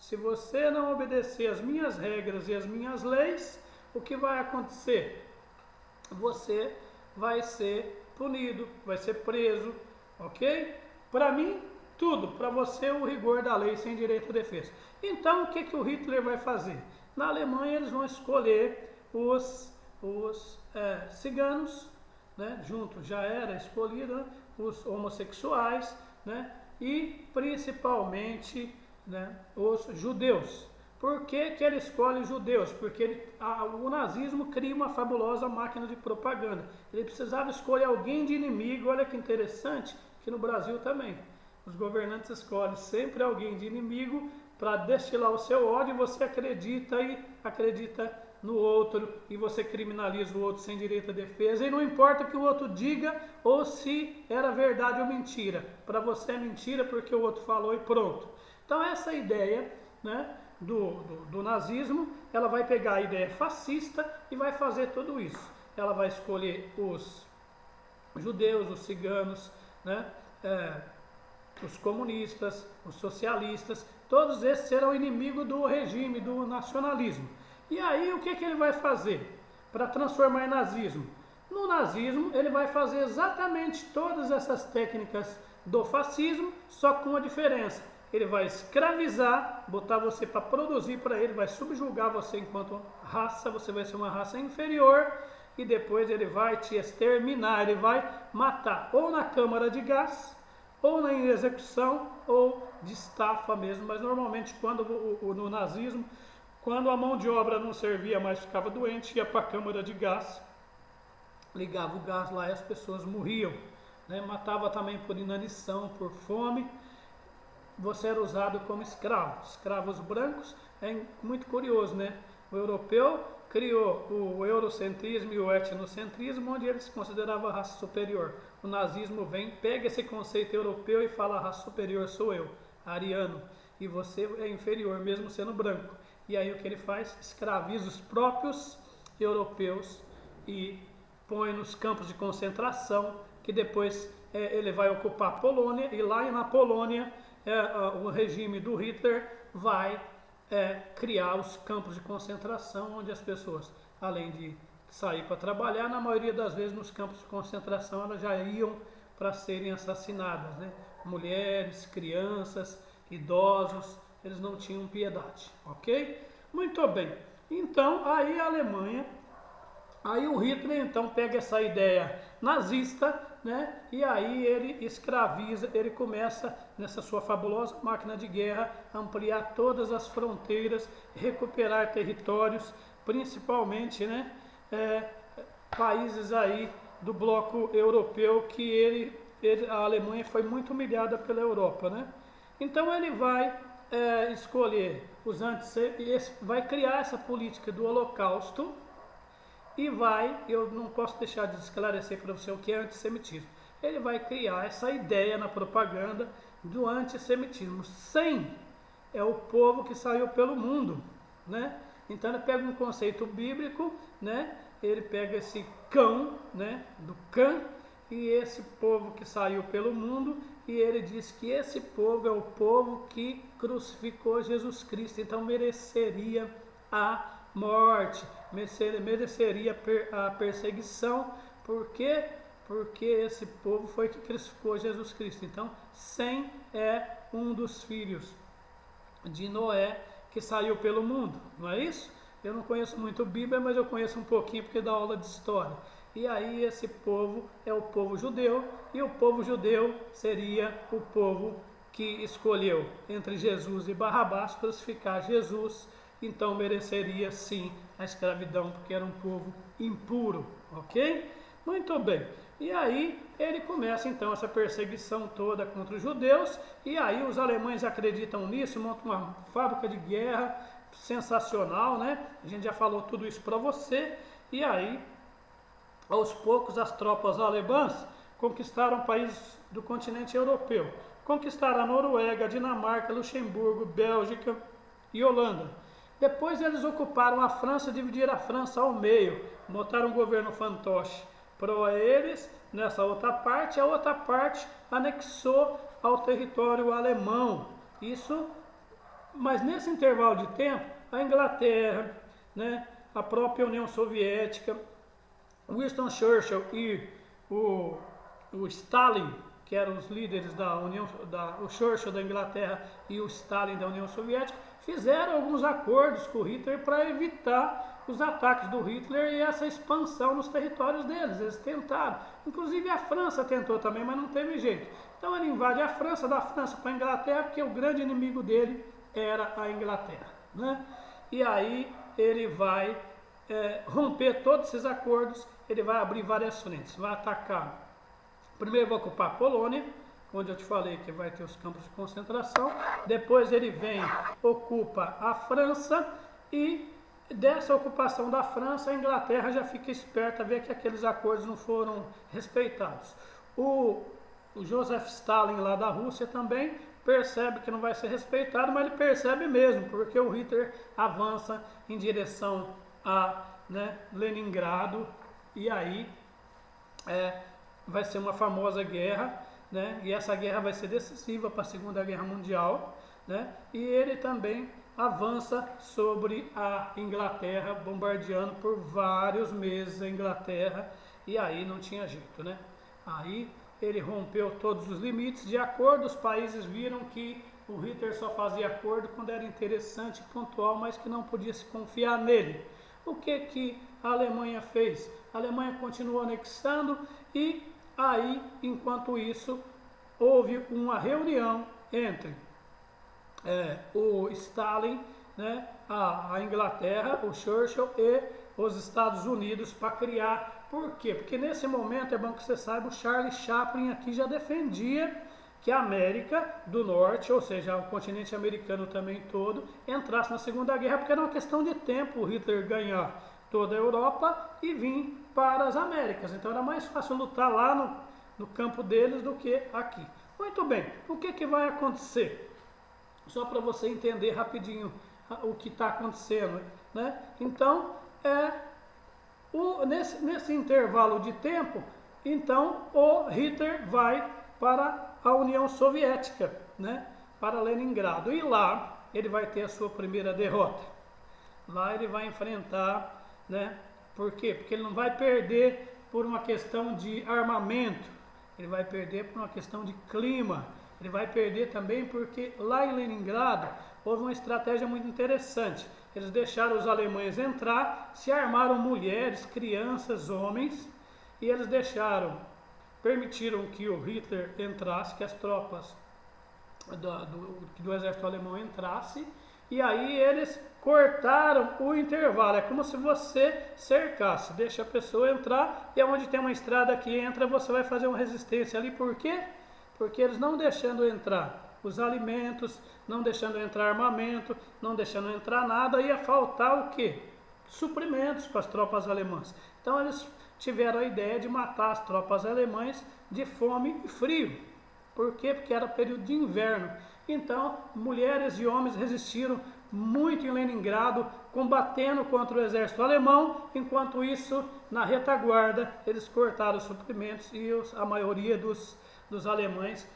Se você não obedecer as minhas regras e as minhas leis, o que vai acontecer? Você vai ser punido, vai ser preso, ok? Para mim, tudo. Para você, o rigor da lei sem direito à defesa. Então, o que o Hitler vai fazer? Na Alemanha, eles vão escolher os ciganos, né? Junto já era escolhido, né? Os homossexuais, né? E principalmente, né? Os judeus. Por que ele escolhe os judeus? Porque o nazismo cria uma fabulosa máquina de propaganda. Ele precisava escolher alguém de inimigo. Olha que interessante, que no Brasil também. Os governantes escolhem sempre alguém de inimigo para destilar o seu ódio, e você acredita no outro, e você criminaliza o outro sem direito à defesa, e não importa o que o outro diga ou se era verdade ou mentira. Para você é mentira porque o outro falou e pronto. Então essa ideia, né, do nazismo, ela vai pegar a ideia fascista e vai fazer tudo isso. Ela vai escolher os judeus, os ciganos, né, os comunistas, os socialistas, todos esses serão inimigos do regime, do nacionalismo. E aí o que ele vai fazer para transformar em nazismo? No nazismo ele vai fazer exatamente todas essas técnicas do fascismo, só com uma diferença. Ele vai escravizar, botar você para produzir para ele, vai subjugar você enquanto raça, você vai ser uma raça inferior, e depois ele vai te exterminar, ele vai matar ou na câmara de gás, ou na execução, ou de estafa mesmo. Mas normalmente no nazismo, quando a mão de obra não servia mais, ficava doente, ia para a câmara de gás, ligava o gás lá e as pessoas morriam, né? Matava também por inanição, por fome. Você era usado como escravo. Escravos brancos, é muito curioso, né? O europeu criou o eurocentrismo e o etnocentrismo, onde ele se considerava a raça superior. O nazismo vem, pega esse conceito europeu e fala: a raça superior sou eu, ariano, e você é inferior, mesmo sendo branco. E aí o que ele faz? Escraviza os próprios europeus e põe nos campos de concentração, que depois ele vai ocupar a Polônia, e lá na Polônia o regime do Hitler vai criar os campos de concentração, onde as pessoas, além de sair para trabalhar, na maioria das vezes nos campos de concentração elas já iam para serem assassinadas, né? Mulheres, crianças, idosos, eles não tinham piedade, ok? Muito bem, então aí a Alemanha, aí o Hitler então pega essa ideia nazista, né? E aí ele escraviza, ele começa nessa sua fabulosa máquina de guerra ampliar todas as fronteiras, recuperar territórios, principalmente, né, países aí do bloco europeu, que a Alemanha foi muito humilhada pela Europa, né? Então ele vai escolher vai criar essa política do Holocausto. E eu não posso deixar de esclarecer para você o que é antissemitismo. Ele vai criar essa ideia na propaganda do antissemitismo. Sem é o povo que saiu pelo mundo, né? Então ele pega um conceito bíblico, né? Ele pega esse cão, né? Do Cã, e esse povo que saiu pelo mundo, e ele diz que esse povo é o povo que crucificou Jesus Cristo, então mereceria a morte, mereceria a perseguição. Por quê? Porque esse povo foi que crucificou Jesus Cristo. Então, Sem é um dos filhos de Noé que saiu pelo mundo, não é isso? Eu não conheço muito Bíblia, mas eu conheço um pouquinho porque dá aula de história. E aí esse povo é o povo judeu, e o povo judeu seria o povo que escolheu entre Jesus e Barrabás crucificar Jesus. Então mereceria sim a escravidão, porque era um povo impuro, ok? Muito bem. E aí ele começa então essa perseguição toda contra os judeus, e aí os alemães acreditam nisso, montam uma fábrica de guerra sensacional, né? A gente já falou tudo isso para você. E aí, aos poucos, as tropas alemãs conquistaram países do continente europeu. Conquistaram a Noruega, Dinamarca, Luxemburgo, Bélgica e Holanda. Depois eles ocuparam a França, dividiram a França ao meio, botaram um governo fantoche para eles nessa outra parte, a outra parte anexou ao território alemão. Isso mas nesse intervalo de tempo, a Inglaterra, né, a própria União Soviética, Winston Churchill e o Stalin, que eram os líderes da o Churchill da Inglaterra e o Stalin da União Soviética, fizeram alguns acordos com o Hitler para evitar os ataques do Hitler e essa expansão nos territórios deles. Eles tentaram, inclusive a França tentou também, mas não teve jeito. Então ele invade a França, da França para a Inglaterra, porque o grande inimigo dele era a Inglaterra, né? E aí ele vai romper todos esses acordos, ele vai abrir várias frentes, vai atacar. Primeiro vai ocupar a Polônia, onde eu te falei que vai ter os campos de concentração. Depois ele vem, ocupa a França e dessa ocupação da França, a Inglaterra já fica esperta a ver que aqueles acordos não foram respeitados. O Joseph Stalin lá da Rússia também percebe que não vai ser respeitado, mas ele percebe mesmo, porque o Hitler avança em direção a Leningrado e aí vai ser uma famosa guerra, né? E essa guerra vai ser decisiva para a Segunda Guerra Mundial, né? E ele também avança sobre a Inglaterra, bombardeando por vários meses a Inglaterra, e aí não tinha jeito, né? Aí ele rompeu todos os limites de acordo, os países viram que o Hitler só fazia acordo quando era interessante e pontual, mas que não podia se confiar nele. O que a Alemanha fez? A Alemanha continuou anexando e aí, enquanto isso, houve uma reunião entre o Stalin, né, a Inglaterra, o Churchill e os Estados Unidos para criar. Por quê? Porque nesse momento, é bom que você saiba, o Charlie Chaplin aqui já defendia que a América do Norte, ou seja, o continente americano também todo, entrasse na Segunda Guerra, porque era uma questão de tempo o Hitler ganhar toda a Europa e vir para as Américas. Então era mais fácil lutar lá no campo deles do que aqui. Muito bem, o que vai acontecer? Só para você entender rapidinho o que está acontecendo, né? Então, nesse intervalo de tempo, então o Hitler vai para a União Soviética, né? Para Leningrado. E lá ele vai ter a sua primeira derrota. Lá ele vai enfrentar, né? Por quê? Porque ele não vai perder por uma questão de armamento, ele vai perder por uma questão de clima, ele vai perder também porque lá em Leningrado houve uma estratégia muito interessante. Eles deixaram os alemães entrar, se armaram mulheres, crianças, homens, e eles permitiram que o Hitler entrasse, que as tropas do exército alemão entrassem, e aí eles cortaram o intervalo. É como se você cercasse, deixa a pessoa entrar, e onde tem uma estrada que entra, você vai fazer uma resistência ali. Por quê? Porque eles não deixando entrar os alimentos, não deixando entrar armamento, não deixando entrar nada, ia faltar o quê? Suprimentos para as tropas alemãs. Então eles tiveram a ideia de matar as tropas alemãs de fome e frio. Por quê? Porque era período de inverno. Então, mulheres e homens resistiram muito em Leningrado, combatendo contra o exército alemão. Enquanto isso, na retaguarda, eles cortaram os suprimentos e a maioria dos alemães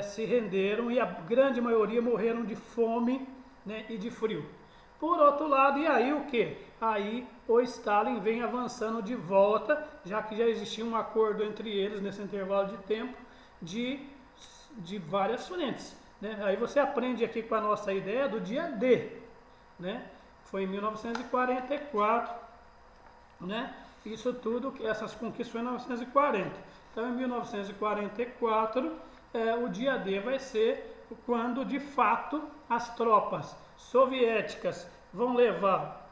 se renderam e a grande maioria morreram de fome, né, e de frio. Por outro lado, e aí o que? Aí o Stalin vem avançando de volta, já que já existia um acordo entre eles nesse intervalo de tempo de várias frentes, né? Aí você aprende aqui com a nossa ideia do dia D, né? Foi em 1944, né? Isso tudo, essas conquistas foi em 1940. Então em 1944, o dia D vai ser quando de fato as tropas soviéticas vão levar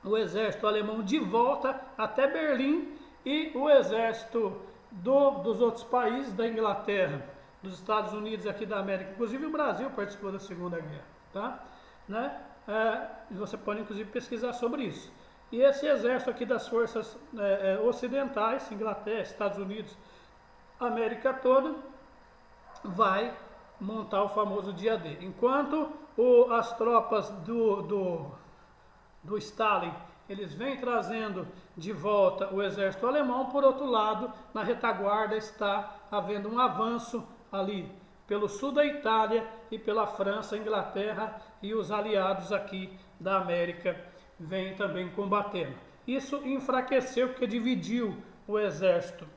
o exército alemão de volta até Berlim e o exército dos outros países, da Inglaterra, dos Estados Unidos aqui da América, inclusive o Brasil participou da Segunda Guerra, tá? Né? Você pode inclusive pesquisar sobre isso. E esse exército aqui das forças ocidentais, Inglaterra, Estados Unidos, América toda, vai montar o famoso dia D. Enquanto as tropas do Stalin, eles vêm trazendo de volta o exército alemão, por outro lado, na retaguarda está havendo um avanço ali pelo sul da Itália e pela França, Inglaterra e os aliados aqui da América vêm também combatendo. Isso enfraqueceu porque dividiu o exército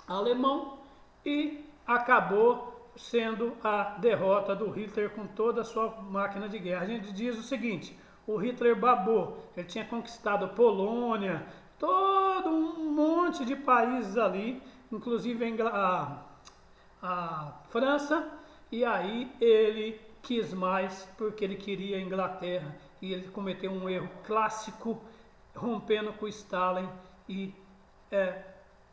alemão e acabou sendo a derrota do Hitler com toda a sua máquina de guerra. A gente diz o seguinte: o Hitler babou, ele tinha conquistado Polônia, todo um monte de países ali, inclusive a França, e aí ele quis mais porque ele queria a Inglaterra, e ele cometeu um erro clássico, rompendo com Stalin e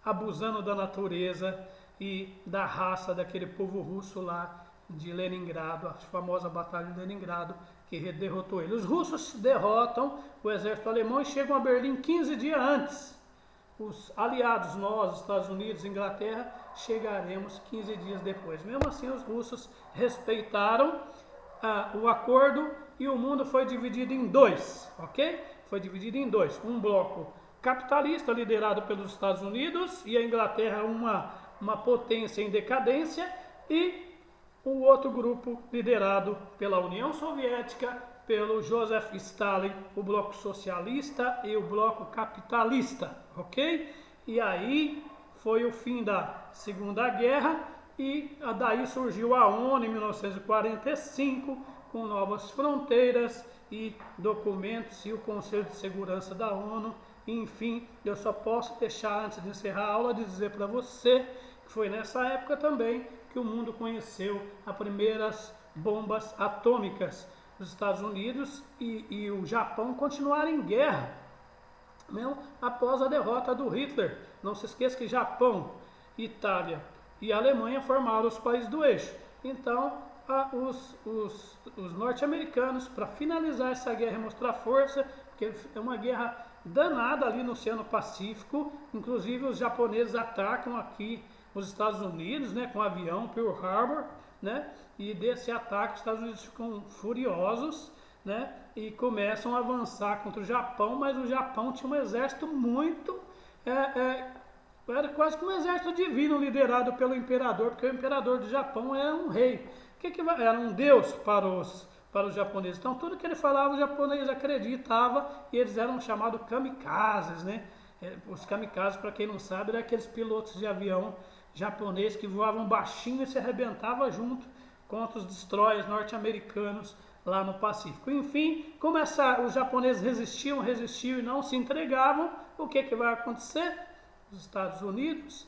abusando da natureza e da raça daquele povo russo lá de Leningrado, a famosa Batalha de Leningrado, que derrotou ele. Os russos derrotam o exército alemão e chegam a Berlim 15 dias antes. Os aliados, nós, Estados Unidos, Inglaterra, chegaremos 15 dias depois. Mesmo assim, os russos respeitaram o acordo e o mundo foi dividido em dois, ok? Foi dividido em dois. Um bloco capitalista liderado pelos Estados Unidos e a Inglaterra uma potência em decadência, e o outro grupo liderado pela União Soviética, pelo Joseph Stalin, o bloco socialista e o bloco capitalista, ok? E aí foi o fim da Segunda Guerra e daí surgiu a ONU em 1945 com novas fronteiras e documentos e o Conselho de Segurança da ONU. Enfim, eu só posso deixar, antes de encerrar a aula, de dizer para você que foi nessa época também que o mundo conheceu as primeiras bombas atômicas. Os Estados Unidos e o Japão continuaram em guerra, mesmo após a derrota do Hitler. Não se esqueça que Japão, Itália e Alemanha formaram os países do eixo. Então, os norte-americanos, para finalizar essa guerra e mostrar força, porque é uma guerra danada ali no Oceano Pacífico, inclusive os japoneses atacam aqui os Estados Unidos, né, com o avião Pearl Harbor, né, e desse ataque os Estados Unidos ficam furiosos, né, e começam a avançar contra o Japão, mas o Japão tinha um exército muito, era quase que um exército divino liderado pelo imperador, porque o imperador do Japão era um rei, era um deus para os japoneses. Então tudo que ele falava, os japoneses acreditavam, e eles eram chamados kamikazes, né? Os kamikazes, para quem não sabe, eram aqueles pilotos de avião japoneses que voavam baixinho e se arrebentavam junto contra os destroyers norte-americanos lá no Pacífico. Enfim, como os japoneses resistiam e não se entregavam, o que vai acontecer? Os Estados Unidos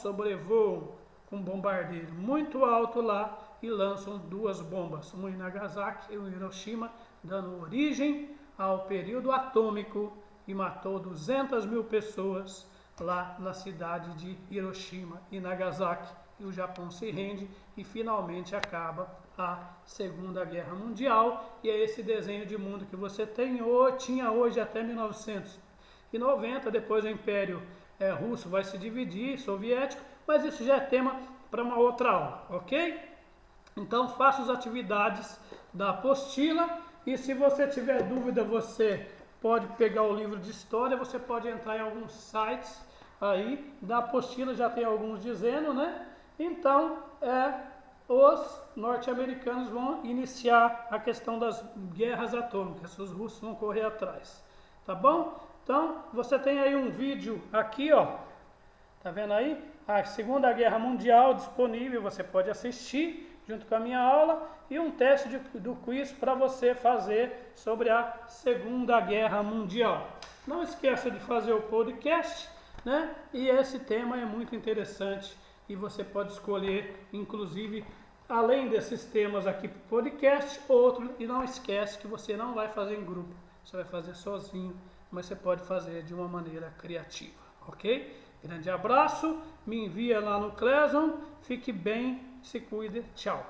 sobrevoam com um bombardeiro muito alto lá e lançam duas bombas, uma em Nagasaki e uma em Hiroshima, dando origem ao período atômico, e matou 200 mil pessoas lá na cidade de Hiroshima e Nagasaki. E o Japão se rende e finalmente acaba a Segunda Guerra Mundial. E é esse desenho de mundo que você tinha hoje até 1990. Depois o Império Russo vai se dividir, soviético, mas isso já é tema para uma outra aula, ok? Então faça as atividades da apostila, e se você tiver dúvida, você pode pegar o livro de história, você pode entrar em alguns sites aí da apostila, já tem alguns dizendo, né? Então, os norte-americanos vão iniciar a questão das guerras atômicas, os russos vão correr atrás, tá bom? Então, você tem aí um vídeo aqui, ó, tá vendo aí? A Segunda Guerra Mundial disponível, você pode assistir junto com a minha aula, e um teste do quiz para você fazer sobre a Segunda Guerra Mundial. Não esqueça de fazer o podcast, né? E esse tema é muito interessante e você pode escolher, inclusive, além desses temas aqui para o podcast, outro, e não esquece que você não vai fazer em grupo, você vai fazer sozinho, mas você pode fazer de uma maneira criativa, ok? Grande abraço, me envia lá no Classroom, fique bem, se cuide, tchau.